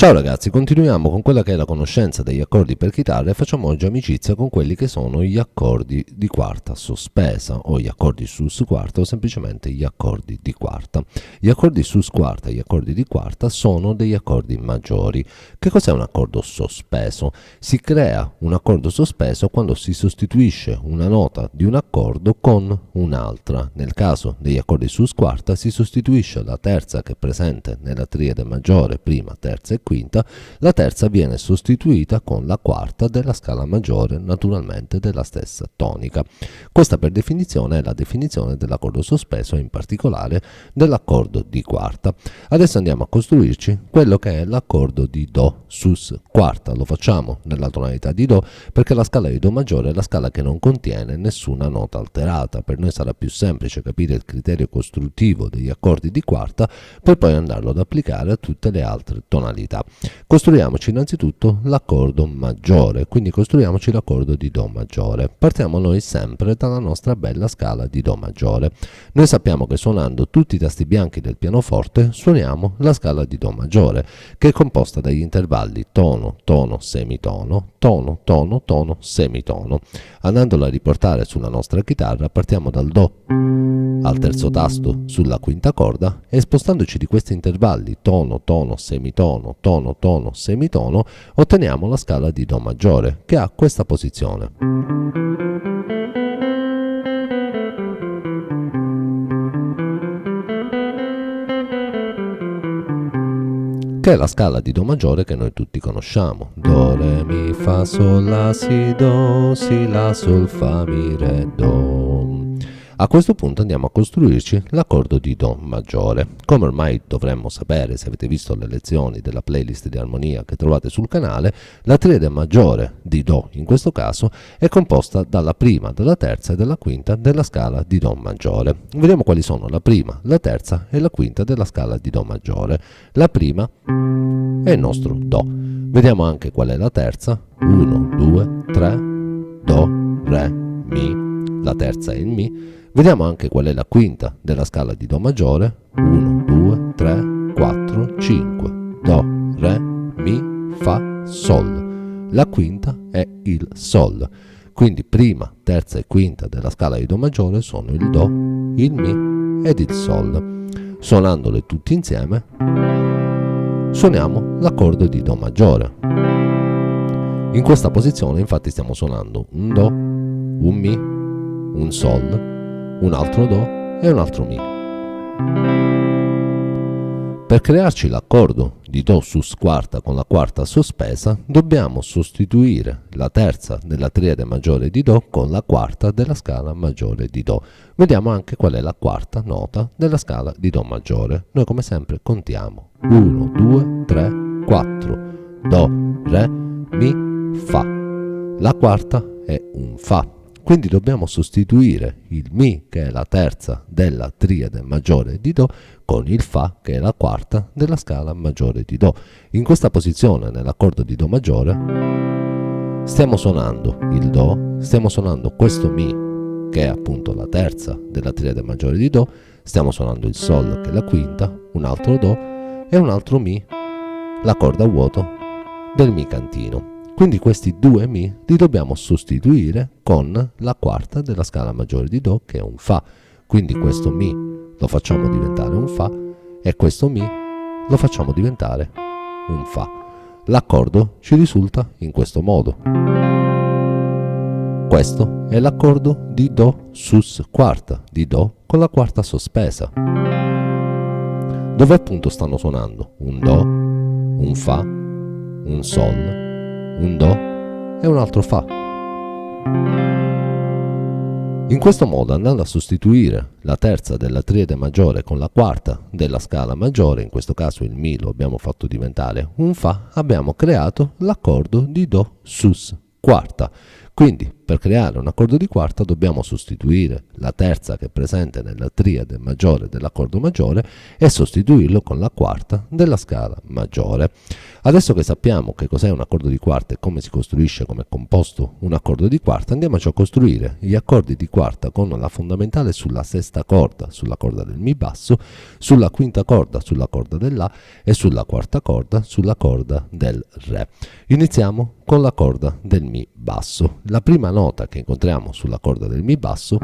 Ciao ragazzi, continuiamo con quella che è la conoscenza degli accordi per chitarra e facciamo oggi amicizia con quelli che sono gli accordi di quarta sospesa o gli accordi sus quarta o semplicemente gli accordi di quarta. Gli accordi sus quarta e gli accordi di quarta sono degli accordi maggiori. Che cos'è un accordo sospeso? Si crea un accordo sospeso quando si sostituisce una nota di un accordo con un'altra. Nel caso degli accordi sus quarta si sostituisce la terza che è presente nella triade maggiore, prima, terza e quinta, la terza viene sostituita con la quarta della scala maggiore, naturalmente della stessa tonica. Questa per definizione è la definizione dell'accordo sospeso e in particolare dell'accordo di quarta. Adesso andiamo a costruirci quello che è l'accordo di Do sus quarta. Lo facciamo nella tonalità di Do perché la scala di Do maggiore è la scala che non contiene nessuna nota alterata. Per noi sarà più semplice capire il criterio costruttivo degli accordi di quarta per poi andarlo ad applicare a tutte le altre tonalità. Costruiamoci innanzitutto l'accordo maggiore, quindi costruiamoci l'accordo di Do maggiore. Partiamo noi sempre dalla nostra bella scala di Do maggiore. Noi sappiamo che suonando tutti i tasti bianchi del pianoforte suoniamo la scala di Do maggiore, che è composta dagli intervalli tono, tono, semitono, tono, tono, tono, semitono. Andandola a riportare sulla nostra chitarra partiamo dal Do al terzo tasto sulla quinta corda e spostandoci di questi intervalli tono, tono, semitono, tono, tono, semitono, otteniamo la scala di Do maggiore, che ha questa posizione. Che è la scala di Do maggiore che noi tutti conosciamo. Do, Re, Mi, Fa, Sol, La, Si, Do, Si, La, Sol, Fa, Mi, Re, Do. A questo punto andiamo a costruirci l'accordo di Do maggiore. Come ormai dovremmo sapere se avete visto le lezioni della playlist di armonia che trovate sul canale, la triade maggiore di Do in questo caso è composta dalla prima, dalla terza e dalla quinta della scala di Do maggiore. Vediamo quali sono la prima, la terza e la quinta della scala di Do maggiore. La prima è il nostro Do. Vediamo anche qual è la terza. 1, 2, 3, Do, Re, Mi. La terza è il Mi. Vediamo anche qual è la quinta della scala di Do maggiore. 1, 2, 3, 4, 5. Do, Re, Mi, Fa, Sol. La quinta è il Sol. Quindi prima, terza e quinta della scala di Do maggiore sono il Do, il Mi ed il Sol. Suonandole tutti insieme suoniamo l'accordo di Do maggiore. In questa posizione infatti stiamo suonando un Do, un Mi, un Sol, un altro Do e un altro Mi. Per crearci l'accordo di Do sus quarta con la quarta sospesa dobbiamo sostituire la terza della triade maggiore di Do con la quarta della scala maggiore di Do. Vediamo anche qual è la quarta nota della scala di Do maggiore. Noi come sempre contiamo 1, 2, 3, 4. Do, Re, Mi, Fa. La quarta è un Fa. Quindi dobbiamo sostituire il Mi, che è la terza della triade maggiore di Do, con il Fa, che è la quarta della scala maggiore di Do. In questa posizione, nell'accordo di Do maggiore, stiamo suonando il Do, stiamo suonando questo Mi, che è appunto la terza della triade maggiore di Do, stiamo suonando il Sol, che è la quinta, un altro Do e un altro Mi, la corda a vuoto del Mi cantino. Quindi questi due Mi li dobbiamo sostituire con la quarta della scala maggiore di Do, che è un Fa. Quindi questo Mi lo facciamo diventare un Fa e questo Mi lo facciamo diventare un Fa. L'accordo ci risulta in questo modo. Questo è l'accordo di Do sus quarta, di Do con la quarta sospesa, dove appunto stanno suonando un Do, un Fa, un Sol, un Do e un altro Fa. In questo modo, andando a sostituire la terza della triade maggiore con la quarta della scala maggiore, in questo caso il Mi lo abbiamo fatto diventare un Fa, abbiamo creato l'accordo di Do sus quarta. Quindi per creare un accordo di quarta dobbiamo sostituire la terza che è presente nella triade maggiore dell'accordo maggiore e sostituirlo con la quarta della scala maggiore. Adesso che sappiamo che cos'è un accordo di quarta e come si costruisce, come è composto un accordo di quarta, andiamoci a costruire gli accordi di quarta con la fondamentale sulla sesta corda, sulla corda del Mi basso, sulla quinta corda, sulla corda del La e sulla quarta corda, sulla corda del Re. Iniziamo con la corda del Mi basso. La prima nota che incontriamo sulla corda del Mi basso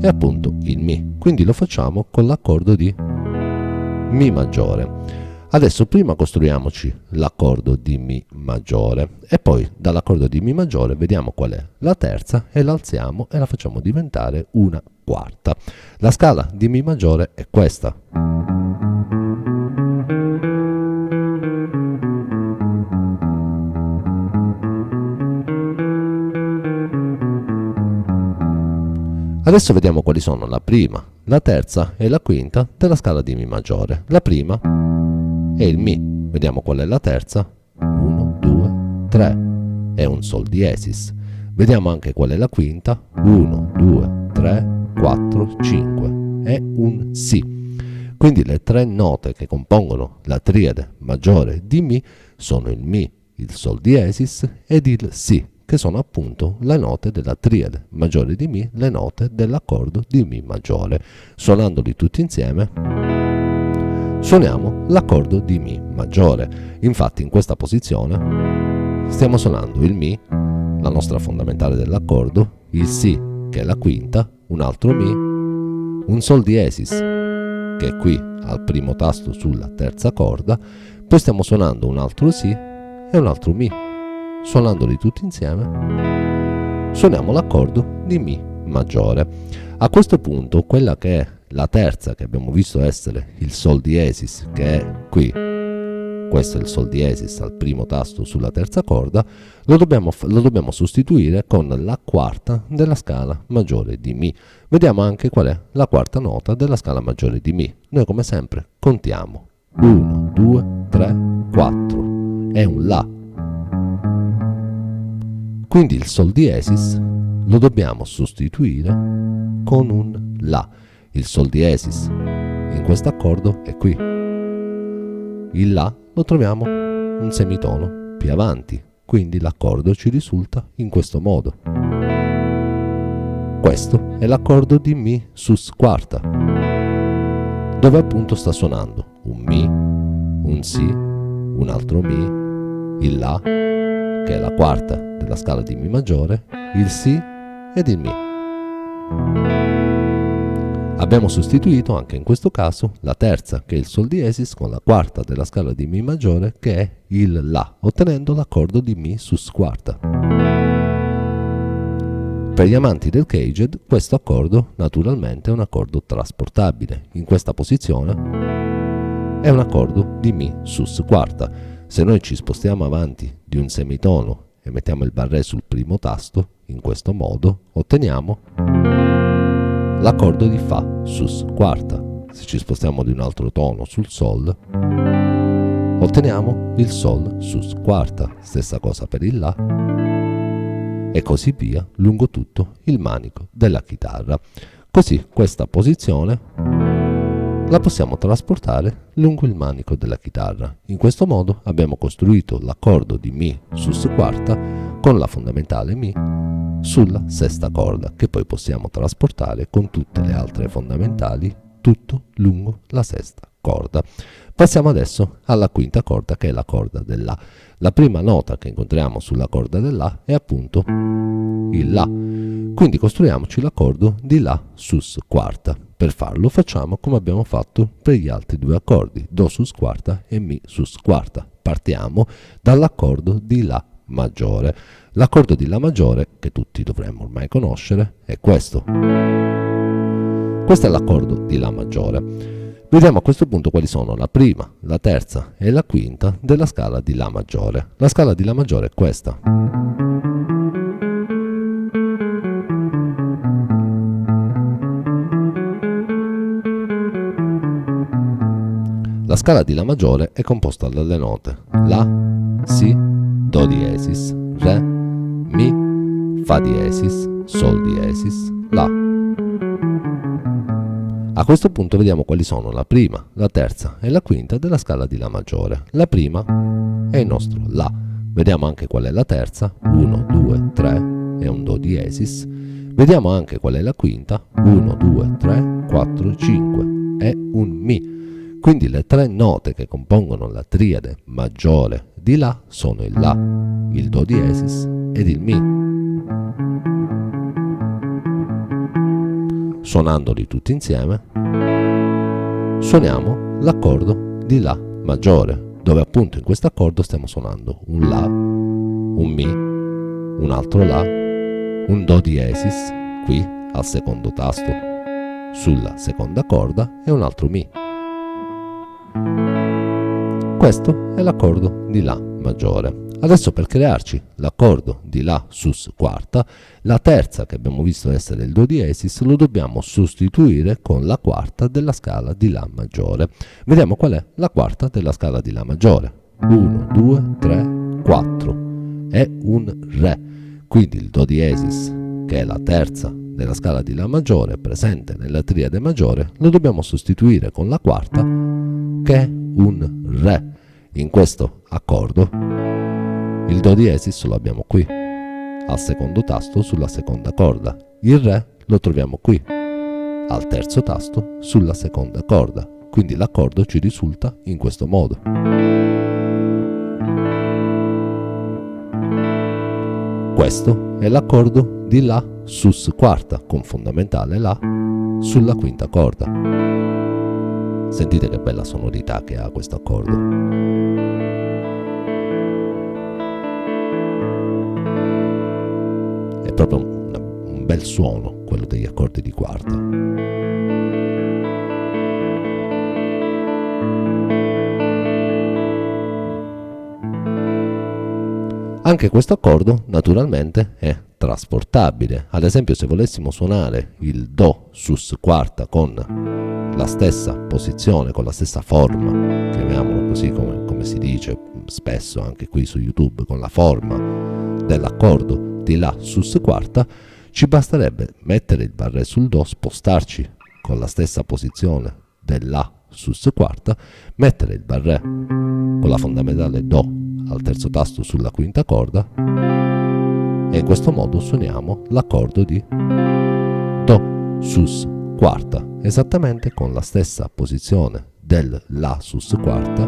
è appunto il Mi, quindi lo facciamo con l'accordo di Mi maggiore. Adesso prima costruiamoci l'accordo di Mi maggiore e poi dall'accordo di Mi maggiore vediamo qual è la terza e l'alziamo e la facciamo diventare una quarta. La scala di Mi maggiore è questa. Adesso vediamo quali sono la prima, la terza e la quinta della scala di Mi maggiore. La prima è il Mi, vediamo qual è la terza, 1, 2, 3, è un Sol diesis. Vediamo anche qual è la quinta, 1, 2, 3, 4, 5, è un Si. Quindi le tre note che compongono la triade maggiore di Mi sono il Mi, il Sol diesis ed il Si, che sono appunto le note della triade maggiore di Mi, le note dell'accordo di Mi maggiore. Suonandoli tutti insieme suoniamo l'accordo di Mi maggiore. Infatti in questa posizione stiamo suonando il Mi, la nostra fondamentale dell'accordo, il Si che è la quinta, un altro Mi, un Sol diesis che è qui al primo tasto sulla terza corda, poi stiamo suonando un altro Si e un altro Mi. Suonandoli tutti insieme suoniamo l'accordo di Mi maggiore. A questo punto quella che è la terza, che abbiamo visto essere il Sol diesis, che è qui, questo è il Sol diesis al primo tasto sulla terza corda, lo dobbiamo sostituire con la quarta della scala maggiore di Mi. Vediamo anche qual è la quarta nota della scala maggiore di Mi. Noi come sempre contiamo 1, 2, 3, 4, è un La. Quindi il Sol diesis lo dobbiamo sostituire con un La. Il Sol diesis in questo accordo è qui. Il La lo troviamo un semitono più avanti, quindi l'accordo ci risulta in questo modo. Questo è l'accordo di Mi sus quarta, dove appunto sta suonando un Mi, un Si, un altro Mi, il La, che è la quarta della scala di Mi maggiore, il Si ed il Mi. Abbiamo sostituito anche in questo caso la terza, che è il Sol diesis, con la quarta della scala di Mi maggiore, che è il La, ottenendo l'accordo di Mi sus quarta. Per gli amanti del caged, questo accordo naturalmente è un accordo trasportabile. In questa posizione è un accordo di Mi sus quarta. Se noi ci spostiamo avanti di un semitono e mettiamo il barré sul primo tasto, in questo modo otteniamo l'accordo di Fa sus quarta. Se ci spostiamo di un altro tono sul Sol, otteniamo il Sol sus quarta. Stessa cosa per il La e così via lungo tutto il manico della chitarra. Così questa posizione la possiamo trasportare lungo il manico della chitarra. In questo modo abbiamo costruito l'accordo di Mi sus quarta con la fondamentale Mi sulla sesta corda, che poi possiamo trasportare con tutte le altre fondamentali tutto lungo la sesta corda. Passiamo adesso alla quinta corda, che è la corda del La. La prima nota che incontriamo sulla corda del La è appunto il La, quindi costruiamoci l'accordo di La sus quarta. Per farlo facciamo come abbiamo fatto per gli altri due accordi, Do sus quarta e Mi sus quarta. Partiamo dall'accordo di La maggiore. L'accordo di La maggiore, che tutti dovremmo ormai conoscere, è questo. Questo è l'accordo di La maggiore. Vediamo a questo punto quali sono la prima, la terza e la quinta della scala di La maggiore. La scala di La maggiore è questa. La scala di La maggiore è composta dalle note La, Si, Do diesis, Re, Mi, Fa diesis, Sol diesis, La. A questo punto vediamo quali sono la prima, la terza e la quinta della scala di La maggiore. La prima è il nostro La. Vediamo anche qual è la terza, 1, 2, 3, è un Do diesis. Vediamo anche qual è la quinta, 1, 2, 3, 4, 5, è un Mi. Quindi le tre note che compongono la triade maggiore di La sono il La, il Do diesis ed il Mi. Suonandoli tutti insieme, suoniamo l'accordo di La maggiore, dove appunto in questo accordo stiamo suonando un La, un Mi, un altro La, un Do diesis, qui al secondo tasto, sulla seconda corda e un altro Mi. Questo è l'accordo di La maggiore. Adesso per crearci l'accordo di La sus quarta, la terza che abbiamo visto essere il Do diesis lo dobbiamo sostituire con la quarta della scala di La maggiore. Vediamo qual è la quarta della scala di La maggiore. 1, 2, 3, 4. È un Re. Quindi il Do diesis, che è la terza della scala di La maggiore presente nella triade maggiore, lo dobbiamo sostituire con la quarta che è un Re. In questo accordo il Do diesis lo abbiamo qui, al secondo tasto sulla seconda corda. Il Re lo troviamo qui, al terzo tasto sulla seconda corda. Quindi l'accordo ci risulta in questo modo. Questo è l'accordo di La sus quarta, con fondamentale La sulla quinta corda. Sentite che bella sonorità che ha questo accordo. È proprio un bel suono quello degli accordi di quarta. Anche questo accordo naturalmente è trasportabile. Ad esempio, se volessimo suonare il Do sus quarta con la stessa posizione, con la stessa forma, chiamiamolo così come si dice spesso anche qui su YouTube, con la forma dell'accordo di La sus quarta, ci basterebbe mettere il barré sul Do, spostarci con la stessa posizione del La sus quarta, mettere il barré con la fondamentale Do al terzo tasto sulla quinta corda e in questo modo suoniamo l'accordo di Do sus quarta, esattamente con la stessa posizione del La sus quarta,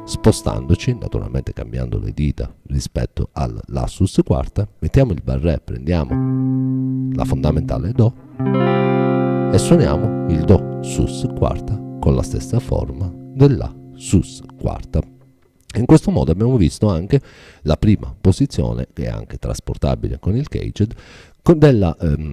spostandoci, naturalmente cambiando le dita rispetto al La sus quarta, mettiamo il barré, prendiamo la fondamentale Do e suoniamo il Do sus quarta con la stessa forma del La sus quarta. In questo modo abbiamo visto anche la prima posizione, che è anche trasportabile con il caged,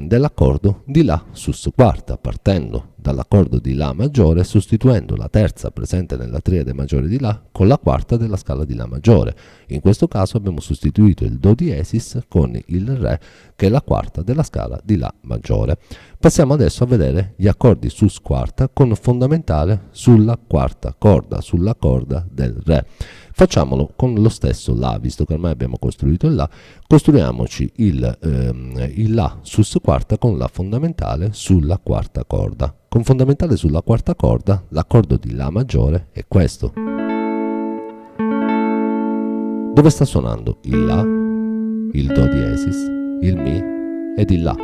dell'accordo di La sus quarta, partendo dall'accordo di La maggiore, sostituendo la terza presente nella triade maggiore di La con la quarta della scala di La maggiore. In questo caso abbiamo sostituito il Do diesis con il Re, che è la quarta della scala di La maggiore. Passiamo adesso a vedere gli accordi sus quarta con fondamentale sulla quarta corda, sulla corda del Re. Facciamolo con lo stesso La, visto che ormai abbiamo costruito il La, costruiamoci il La sus quarta con la fondamentale sulla quarta corda. Con fondamentale sulla quarta corda, l'accordo di La maggiore è questo, dove sta suonando il La, il Do diesis, il Mi ed il La.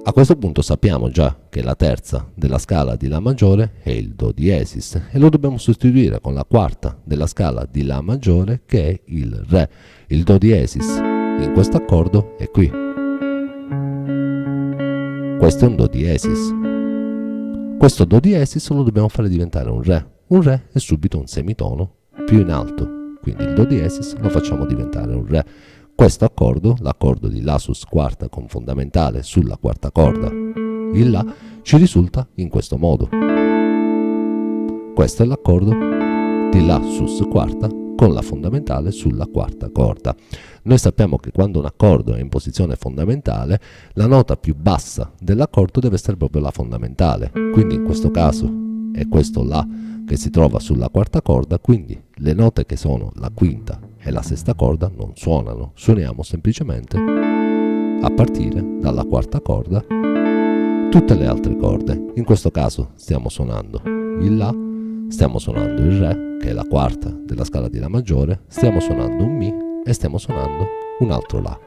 A questo punto sappiamo già che la terza della scala di La maggiore è il Do diesis e lo dobbiamo sostituire con la quarta della scala di La maggiore, che è il Re. Il Do diesis in questo accordo è qui. Questo è un Do diesis. Questo Do diesis lo dobbiamo fare diventare un Re. Un Re è subito un semitono più in alto, quindi il Do diesis lo facciamo diventare un Re. Questo accordo, l'accordo di La sus quarta con fondamentale sulla quarta corda, il La, ci risulta in questo modo. Questo è l'accordo di La sus quarta con la fondamentale sulla quarta corda. Noi sappiamo che quando un accordo è in posizione fondamentale, la nota più bassa dell'accordo deve essere proprio la fondamentale. Quindi in questo caso è questo La che si trova sulla quarta corda, quindi le note che sono la quinta e e la sesta corda non suonano, suoniamo semplicemente a partire dalla quarta corda tutte le altre corde. In questo caso stiamo suonando il La, stiamo suonando il Re, che è la quarta della scala di La maggiore, stiamo suonando un Mi e stiamo suonando un altro La.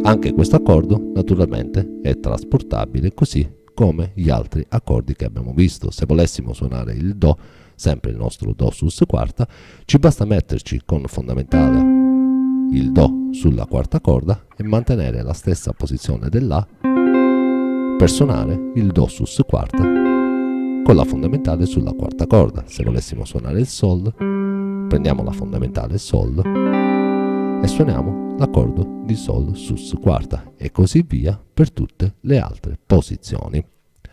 Anche questo accordo naturalmente è trasportabile così come gli altri accordi che abbiamo visto. Se volessimo suonare il Do, sempre il nostro Do sus quarta, ci basta metterci con fondamentale il Do sulla quarta corda e mantenere la stessa posizione del La per suonare il Do sus quarta con la fondamentale sulla quarta corda. Se volessimo suonare il Sol, prendiamo la fondamentale Sol e suoniamo l'accordo di Sol sus quarta e così via per tutte le altre posizioni.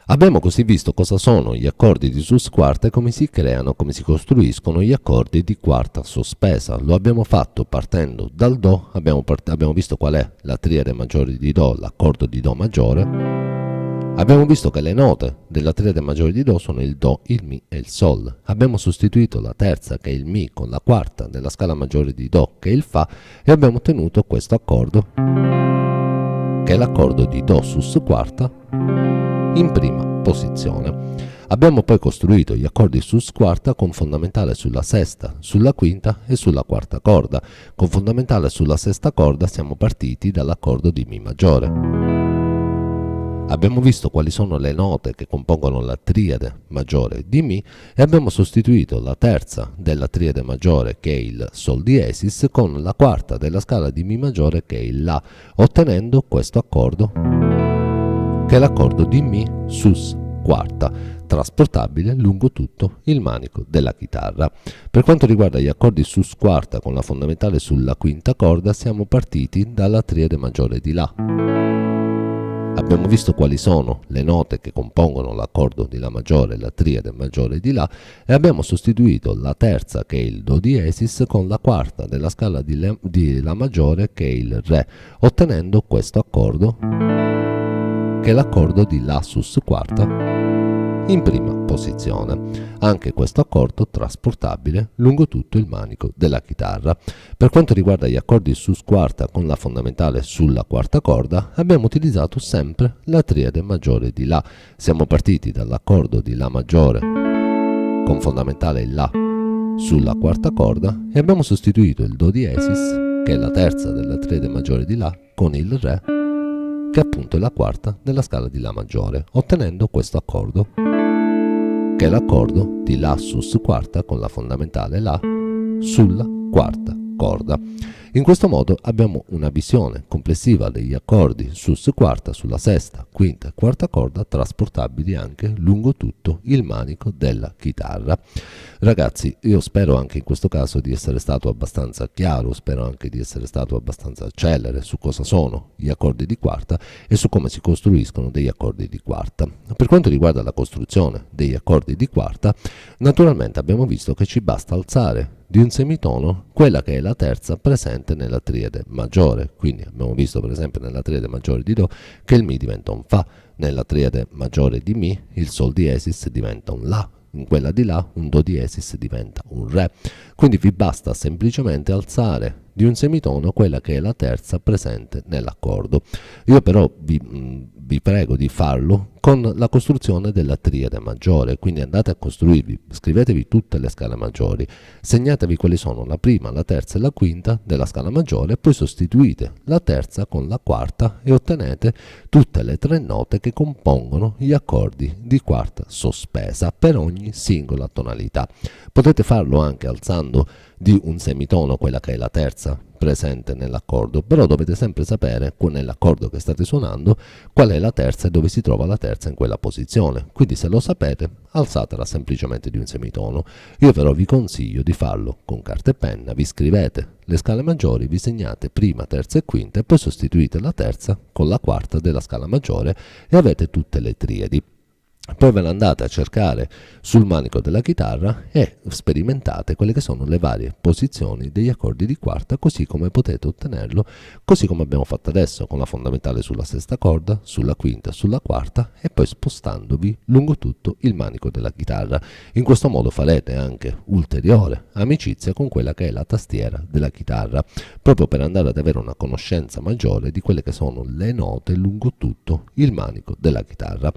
Abbiamo così visto cosa sono gli accordi di sus quarta e come si creano, come si costruiscono gli accordi di quarta sospesa. Lo abbiamo fatto partendo dal Do, abbiamo visto qual è la triade maggiore di Do, l'accordo di Do maggiore. Abbiamo visto che le note della triade maggiore di Do sono il Do, il Mi e il Sol. Abbiamo sostituito la terza, che è il Mi, con la quarta della scala maggiore di Do, che è il Fa, e abbiamo ottenuto questo accordo, che è l'accordo di Do sus quarta in prima posizione. Abbiamo poi costruito gli accordi sus quarta con fondamentale sulla sesta, sulla quinta e sulla quarta corda. Con fondamentale sulla sesta corda siamo partiti dall'accordo di Mi maggiore. Abbiamo visto quali sono le note che compongono la triade maggiore di Mi e abbiamo sostituito la terza della triade maggiore, che è il Sol diesis, con la quarta della scala di Mi maggiore, che è il La, ottenendo questo accordo, che è l'accordo di Mi sus quarta, trasportabile lungo tutto il manico della chitarra. Per quanto riguarda gli accordi sus quarta con la fondamentale sulla quinta corda, siamo partiti dalla triade maggiore di La. Abbiamo visto quali sono le note che compongono l'accordo di La maggiore e la triade maggiore di La e abbiamo sostituito la terza, che è il Do diesis, con la quarta della scala di La maggiore, che è il Re, ottenendo questo accordo, che è l'accordo di La sus quarta in prima posizione. Anche questo accordo trasportabile lungo tutto il manico della chitarra. Per quanto riguarda gli accordi sus quarta con la fondamentale sulla quarta corda, abbiamo utilizzato sempre la triade maggiore di La. Siamo partiti dall'accordo di La maggiore con fondamentale il La sulla quarta corda e abbiamo sostituito il Do diesis, che è la terza della triade maggiore di La, con il Re, che appunto è la quarta della scala di La maggiore, ottenendo questo accordo, che è l'accordo di La sus quarta con la fondamentale La sulla quarta corda. In questo modo abbiamo una visione complessiva degli accordi sus quarta sulla sesta, quinta e quarta corda, trasportabili anche lungo tutto il manico della chitarra. Ragazzi, io spero anche in questo caso di essere stato abbastanza chiaro, spero anche di essere stato abbastanza celere su cosa sono gli accordi di quarta e su come si costruiscono degli accordi di quarta. Per quanto riguarda la costruzione degli accordi di quarta, naturalmente abbiamo visto che ci basta alzare di un semitono quella che è la terza presente nella triade maggiore. Quindi abbiamo visto per esempio nella triade maggiore di Do che il Mi diventa un Fa, nella triade maggiore di Mi il Sol diesis diventa un La, in quella di La un Do diesis diventa un Re. Quindi vi basta semplicemente alzare di un semitono quella che è la terza presente nell'accordo. Io però vi prego di farlo con la costruzione della triade maggiore, quindi andate a costruirvi, scrivetevi tutte le scale maggiori, segnatevi quali sono la prima, la terza e la quinta della scala maggiore, poi sostituite la terza con la quarta e ottenete tutte le tre note che compongono gli accordi di quarta sospesa per ogni singola tonalità. Potete farlo anche alzando di un semitono quella che è la terza presente nell'accordo, però dovete sempre sapere nell'accordo che state suonando qual è la terza e dove si trova la terza in quella posizione. Quindi se lo sapete, alzatela semplicemente di un semitono. Io però vi consiglio di farlo con carta e penna, vi scrivete le scale maggiori, vi segnate prima, terza e quinta e poi sostituite la terza con la quarta della scala maggiore e avete tutte le triadi. Poi ve ne andate a cercare sul manico della chitarra e sperimentate quelle che sono le varie posizioni degli accordi di quarta, così come potete ottenerlo, così come abbiamo fatto adesso con la fondamentale sulla sesta corda, sulla quinta, sulla quarta e poi spostandovi lungo tutto il manico della chitarra. In questo modo farete anche ulteriore amicizia con quella che è la tastiera della chitarra, proprio per andare ad avere una conoscenza maggiore di quelle che sono le note lungo tutto il manico della chitarra.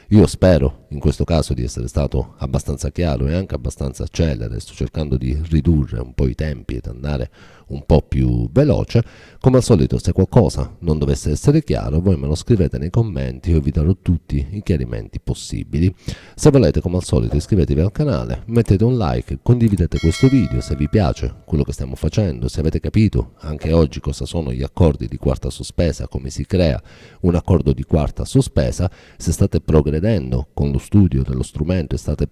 Io spero in questo caso di essere stato abbastanza chiaro e anche abbastanza celere, sto cercando di ridurre un po' i tempi ed andare un po' più veloce. Come al solito, se qualcosa non dovesse essere chiaro, voi me lo scrivete nei commenti e io vi darò tutti i chiarimenti possibili. Se volete, come al solito, iscrivetevi al canale, mettete un like, condividete questo video se vi piace quello che stiamo facendo, se avete capito anche oggi cosa sono gli accordi di quarta sospesa, come si crea un accordo di quarta sospesa, se state progredendo con lo studio dello strumento e state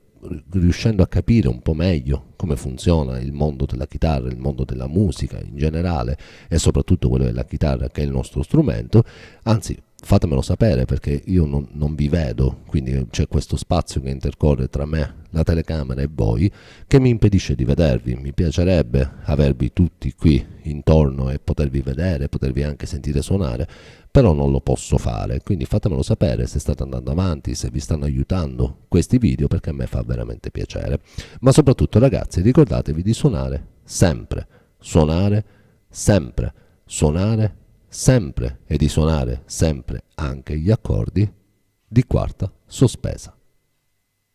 riuscendo a capire un po' meglio come funziona il mondo della chitarra, il mondo della musica in generale e soprattutto quello della chitarra che è il nostro strumento, anzi fatemelo sapere perché io non vi vedo, quindi c'è questo spazio che intercorre tra me, la telecamera e voi che mi impedisce di vedervi. Mi piacerebbe avervi tutti qui intorno e potervi vedere, potervi anche sentire suonare, però non lo posso fare, quindi fatemelo sapere se state andando avanti, se vi stanno aiutando questi video, perché a me fa veramente piacere. Ma soprattutto ragazzi, ricordatevi di suonare sempre, suonare sempre, suonare sempre e di suonare sempre anche gli accordi di quarta sospesa.